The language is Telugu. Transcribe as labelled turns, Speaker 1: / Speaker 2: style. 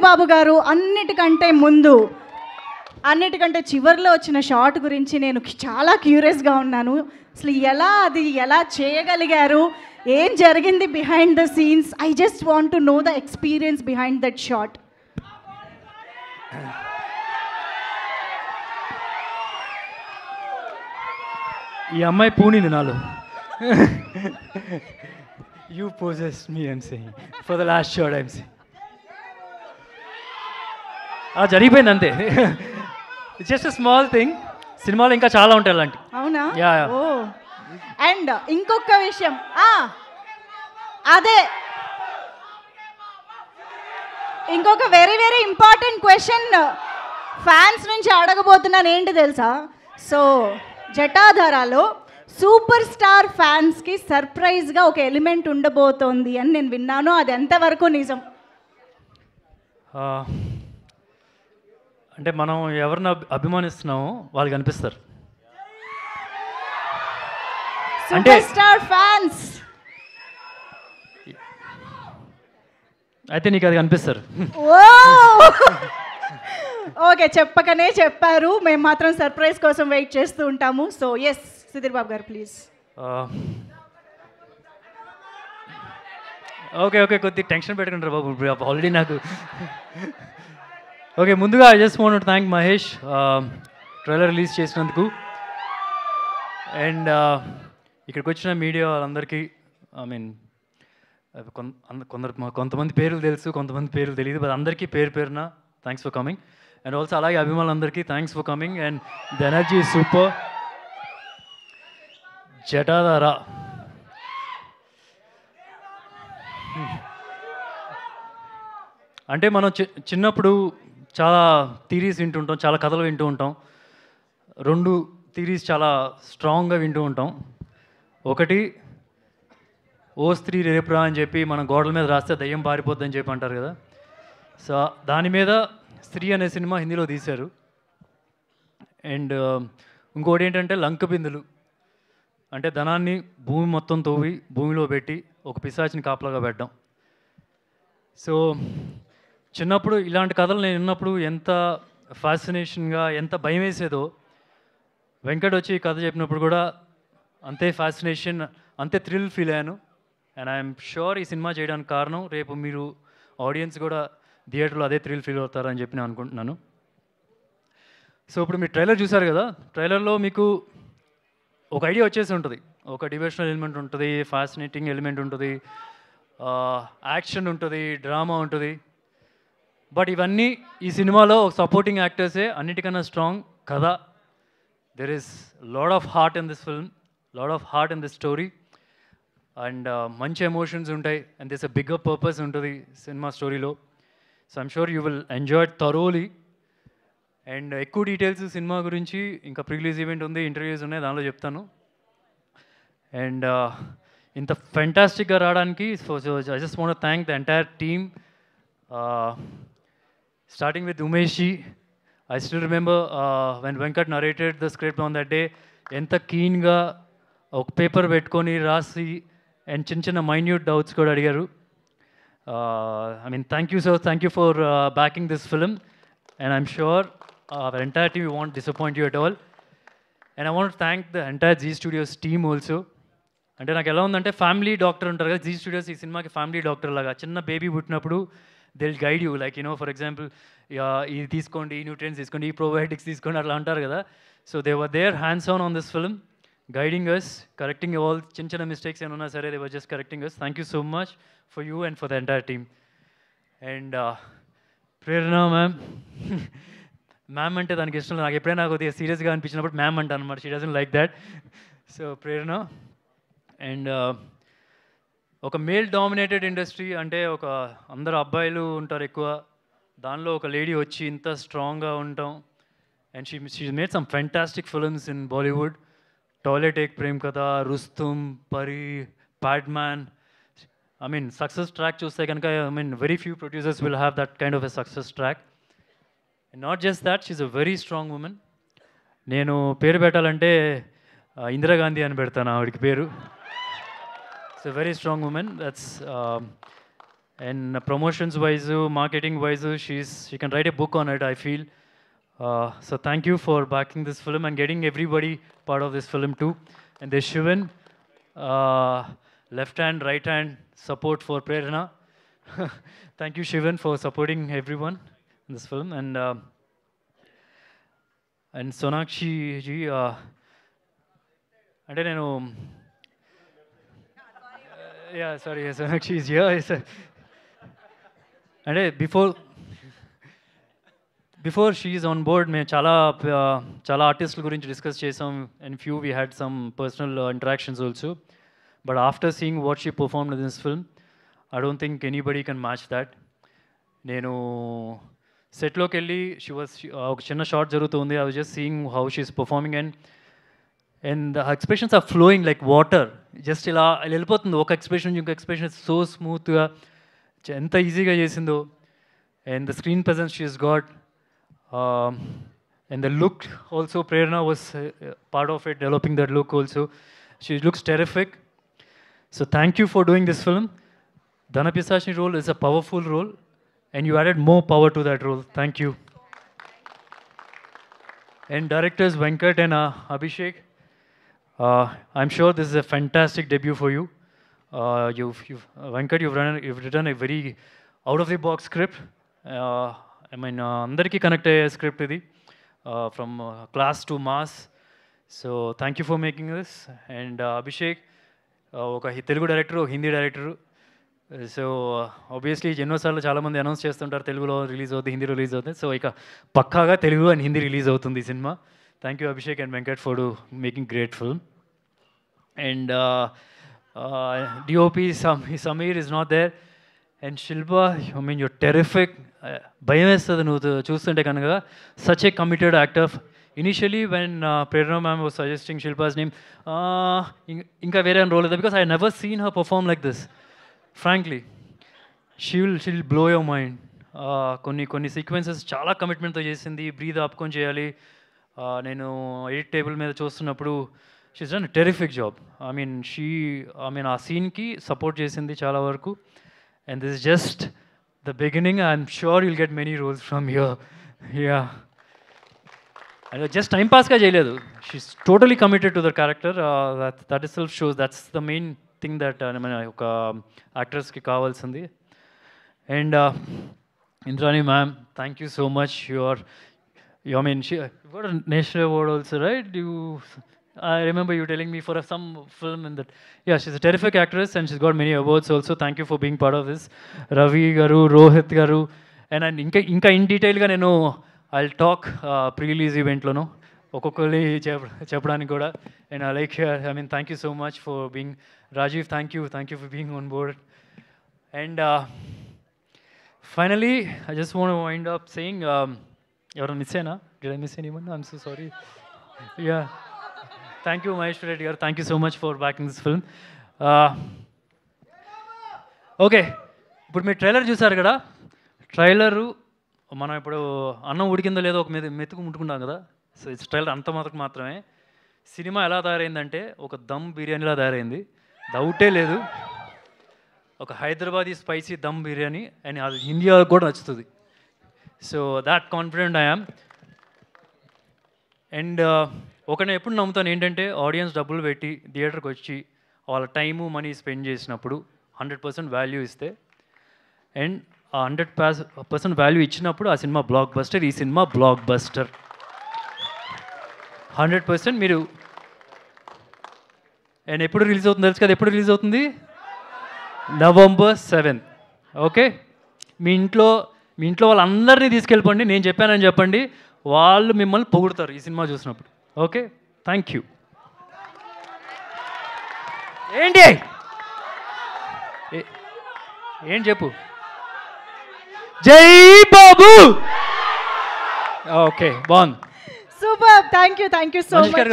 Speaker 1: బాబు గారు అన్నిటికంటే చివర్లో వచ్చిన షాట్ గురించి నేను చాలా క్యూరియస్గా ఉన్నాను. అసలు ఎలా చేయగలిగారు, ఏం జరిగింది behind the scenes? I just want to know the experience behind that shot.
Speaker 2: ఈ అమ్మాయి పూనింది నాలో. You poses me I'm saying for the last shot I'm saying. అలా జరిగిపోయింది అంతే. It's just a small thing. సినిమాలో ఇంకా చాలా ఉంటాయి అలాంటి.
Speaker 1: అవునా?
Speaker 2: యా.
Speaker 1: ఓ అండ్ ఇంకొక విషయం, అదే ఇంకొక very very important question fans నుంచి అడగబోతున్నాను. ఏంటి తెలుసా? సో జటాధారాలో సూపర్ స్టార్ ఫ్యాన్స్కి సర్ప్రైజ్గా ఒక ఎలిమెంట్ ఉండబోతోంది అని నేను విన్నాను. అది ఎంతవరకు నిజం?
Speaker 2: అంటే మనం ఎవరిని అభిమానిస్తున్నామో వాళ్ళు కనిపిస్తారు. అంటే
Speaker 1: సూపర్ స్టార్ ఫ్యాన్స్
Speaker 2: అయితే నీకు అది కనిపిస్తారు.
Speaker 1: ఓకే, చెప్పకనే చెప్పారు. మేము మాత్రం సర్ప్రైజ్ కోసం వెయిట్ చేస్తూ ఉంటాము. సో ఎస్, సుధీర్ బాబు గారు ప్లీజ్.
Speaker 2: ఓకే ఓకే, కొద్దిగా టెన్షన్ పెట్టుకుంటారు బాబు ఆల్రెడీ నాకు. ఓకే, ముందుగా I just want to thank Mahesh trailer release చేసినందుకు. అండ్ ఇక్కడికి వచ్చిన మీడియా వాళ్ళందరికీ, ఐ మీన్ కొంతమంది పేర్లు తెలుసు, కొంతమంది పేర్లు తెలియదు, బట్ అందరికీ పేరున thanks for coming. And also అలాగే అభిమానులందరికీ thanks for coming. And the energy is super. Jatadhara అంటే మనం చిన్నప్పుడు చాలా థీరీస్ వింటుంటాం, చాలా కథలు వింటూ ఉంటాం. 2 థీరీస్ చాలా స్ట్రాంగ్గా వింటూ ఉంటాం. ఒకటి, ఓ స్త్రీ రేపురా అని చెప్పి మనం గోడల మీద రాస్తే దయ్యం పారిపోద్దని చెప్పి అంటారు కదా. సో దాని మీద స్త్రీ అనే సినిమా హిందీలో తీశారు. అండ్ ఇంకోటి ఏంటంటే లంక బిందులు, అంటే ధనాన్ని భూమి మొత్తం తవ్వి భూమిలో పెట్టి ఒక పిశాచిని కాపలాగా పెట్టడం. సో చిన్నప్పుడు ఇలాంటి కథలు నేను విన్నప్పుడు ఎంత ఫ్యాసినేషన్గా, ఎంత భయం వేసేదో, వెంకట్ వచ్చి ఈ కథ చెప్పినప్పుడు కూడా అంతే ఫ్యాసినేషన్, అంతే థ్రిల్ ఫీల్ అయ్యాను. అండ్ ఐఎమ్ షూర్ ఈ సినిమా చేయడానికి కారణం రేపు మీరు ఆడియన్స్ కూడా థియేటర్లో అదే థ్రిల్ ఫీల్ అవుతారని చెప్పి నేను అనుకుంటున్నాను. సో ఇప్పుడు మీరు ట్రైలర్ చూసారు కదా, ట్రైలర్లో మీకు ఒక ఐడియా వచ్చేసి ఉంటుంది. ఒక డివోషనల్ ఎలిమెంట్ ఉంటుంది, ఫ్యాసినేటింగ్ ఎలిమెంట్ ఉంటుంది, యాక్షన్ ఉంటుంది, డ్రామా ఉంటుంది. బట్ ఇవన్నీ ఈ సినిమాలో సపోర్టింగ్ యాక్టర్సే అన్నిటికన్నా స్ట్రాంగ్ కథ. There is lot of heart in this film, lot of heart in this story. And మంచి ఎమోషన్స్ ఉంటాయి. And this a bigger purpose ఉంటుంది సినిమా స్టోరీలో. So I'm sure you will enjoy it thoroughly. And ఎక్కువ డీటెయిల్స్ సినిమా గురించి ఇంకా ప్రీ రిలీజ్ ఈవెంట్ ఉంది, ఇంటర్వ్యూస్ ఉన్నాయి, దానిలో చెప్తాను. అండ్ ఇంత ఫెంటాస్టిక్గా రావడానికి I just want to thank the entire team, starting with Umeshi. I still remember when Venkat narrated the script on that day, ఎంత కీన్గా ఒక పేపర్ పెట్టుకొని రాసి అండ్ చిన్న మైన్యూట్ డౌట్స్ కూడా అడిగారు. I mean, thank you, sir. Thank you for backing this film. And I'm sure our entire team won't disappoint you at all. And I want to thank the entire Zee Studios team also. అంటే నాకు ఎలా ఉందంటే, ఫ్యామిలీ డాక్టర్ ఉంటారు కదా, జీ స్టూడియోస్ ఈ సినిమాకి ఫ్యామిలీ డాక్టర్ లాగా. చిన్న బేబీ పుట్టినప్పుడు they will guide you, like for example ఇది తీసుకోండి, ఈ న్యూట్రియన్స్ తీసుకోండి, ఈ ప్రోబయోటిక్స్ తీసుకోండి, అట్లా అంటారు కదా. So they were there hands on this film, guiding us, correcting all చిన్న మిస్టేక్స్ ఏమన్నా సరే, they were just correcting us. Thank you so much for you and for the entire team. And Prerana ma'am అంటే దానికి ఇష్టం. నాకు ఎప్పుడైనా కొద్దిగా సీరియస్గా అనిపించినప్పుడు మ్యామ్ అంటాను అనమాట. She doesn't like that. So Prerana. And ఒక మేల్ డామినేటెడ్ ఇండస్ట్రీ అంటే ఒక అందరు అబ్బాయిలు ఉంటారు ఎక్కువ, దానిలో ఒక లేడీ వచ్చి ఇంత స్ట్రాంగ్గా ఉంటాం. And she made some fantastic films in Bollywood. Toilet Ek Prem Katha, Rustom, Pari, Padman. I mean success track చూస్తే కనుక, I mean very few producers will have that kind of a success track. And not just that, she's a very strong woman. నేను పేరు పెట్టాలంటే ఇందిరాగాంధీ అని పెడతాను ఆవిడకి పేరు. It's a very strong woman. That's And promotions wise, marketing wise, she can write a book on it, I feel. So thank you for backing this film and getting everybody part of this film too. And there's Shivan, left hand, right hand support for Prerna. Thank you, Shivan, for supporting everyone in this film. And Sonakshi ji, అంటే నేను yeah, sorry, Sonakshi is here. అంటే before she is on board మేము చాలా ఆర్టిస్టుల గురించి డిస్కస్ చేసాం and few we had some personal interactions also but after seeing what she performed in this film I don't think anybody can match that. నేను సెట్లోకి వెళ్ళి ఒక చిన్న షార్ట్ జరుగుతుంది, I was just seeing how she is performing and the expressions are flowing like water. Just ఇలా వెళ్ళిపోతుంది ఒక ఎక్స్ప్రెషన్ ఇంకొక ఎక్స్ప్రెషన్ సో స్మూత్గా, ఎంత ఈజీగా చేసిందో. And the screen presence she is got. And the look also, Prerna was part of it, developing that look also. She looks terrific. So thank you for doing this film. Dana Pisashni role is a powerful role and you added more power to that role. Thank you. And directors Venkat and Abhishek, I'm sure this is a fantastic debut for you. Venkat, you've written a very out of the box script. I mean, అందరికీ కనెక్ట్ అయ్యే స్క్రిప్ట్ ఇది, from class to mass. So thank you for making this. And Abhishek ఒక తెలుగు డైరెక్టర్, ఒక హిందీ డైరెక్టరు. సో ఆబ్వియస్లీ ఎన్నోసార్లు చాలామంది అనౌన్స్ చేస్తుంటారు తెలుగులో రిలీజ్ అవుతుంది, హిందీలో రిలీజ్ అవుతుంది. సో ఇక పక్కాగా తెలుగు అండ్ హిందీ రిలీజ్ అవుతుంది ఈ సినిమా. Thank you Abhishek and Venkat for making great film. And DOP Sameer is not there. And Shilpa, I mean you're terrific. భయం వేస్తుంది నువ్వు చూస్తుంటే కనుక. Such a committed actor. Initially when Prerana ma'am was suggesting Shilpa's name, ఇంకా వేరే రోల్ లేదా, because I never seen her perform like this. Frankly she'll blow your mind. కొన్ని సీక్వెన్సెస్ చాలా కమిట్మెంట్తో చేసింది, బ్రీద్ ఆపుకొని చేయాలి. నేను ఎడిట్ టేబుల్ మీద చూస్తున్నప్పుడు she's done terrific job. I mean ఆ సీన్కి సపోర్ట్ చేసింది చాలా వరకు. And this is just the beginning. I'm sure you'll get many roles from here. Yeah. And just time pass ka cheyaledu. She's totally committed to the character. That itself shows that's the main thing that oka actress ki kavalsindi. And Indrani ma'am, thank you so much. You mean she got a national award also, right? I remember you telling me for some film in that. Yeah, she's a terrific actress and she's got many awards also. Thank you for being part of this. Ravi garu, Rohit garu. And inka in detail ga nenu I'll talk pre-release event lo no. Okokkoli cheppadaniki kuda. And I mean thank you so much for being Rajiv, thank you for being on board. And finally I just want to wind up saying ఎవరైనా మిస్ అయినా? Did I miss anyone? I'm so sorry. Yeah. Thank you, Mahesh Reddy garu. Thank you so much for backing this film. Okay, ఇప్పుడు మీరు ట్రైలర్ చూసారు కదా. ట్రైలరు మనం ఇప్పుడు అన్నం ఉడికిందో లేదో ఒక మెతుకు ముట్టుకుంటాం కదా. సో ఇట్స్ ట్రైలర్ అంత మాత్రమే. సినిమా ఎలా తయారైందంటే ఒక దమ్ బిర్యానీలా తయారైంది, డౌటే లేదు. ఒక హైదరాబాదీ స్పైసీ దమ్ బిర్యానీ, అండ్ అది ఇండియాకి కూడా నచ్చుతుంది. So that confident I am. And ఒకనే ఎప్పుడు నమ్ముతాను ఏంటంటే, ఆడియన్స్ డబ్బులు పెట్టి థియేటర్కి వచ్చి వాళ్ళ టైము మనీ స్పెండ్ చేసినప్పుడు 100% వాల్యూ ఇస్తే, అండ్ ఆ 100% వాల్యూ ఇచ్చినప్పుడు ఆ సినిమా బ్లాక్ బస్టర్. ఈ సినిమా బ్లాక్ బస్టర్ 100%. మీరు అండ్ ఎప్పుడు రిలీజ్ అవుతుంది తెలుసు కదా? ఎప్పుడు రిలీజ్ అవుతుంది? November 7th. ఓకే, మీ ఇంట్లో వాళ్ళందరినీ తీసుకెళ్ళిపోండి, నేను చెప్పానని చెప్పండి, వాళ్ళు మిమ్మల్ని పొగుడతారు ఈ సినిమా చూసినప్పుడు. Okay, thank you. ఏంటి చెప్పు? జై బాబు. ఓకే, బాగుంది,
Speaker 1: super. Thank you so much.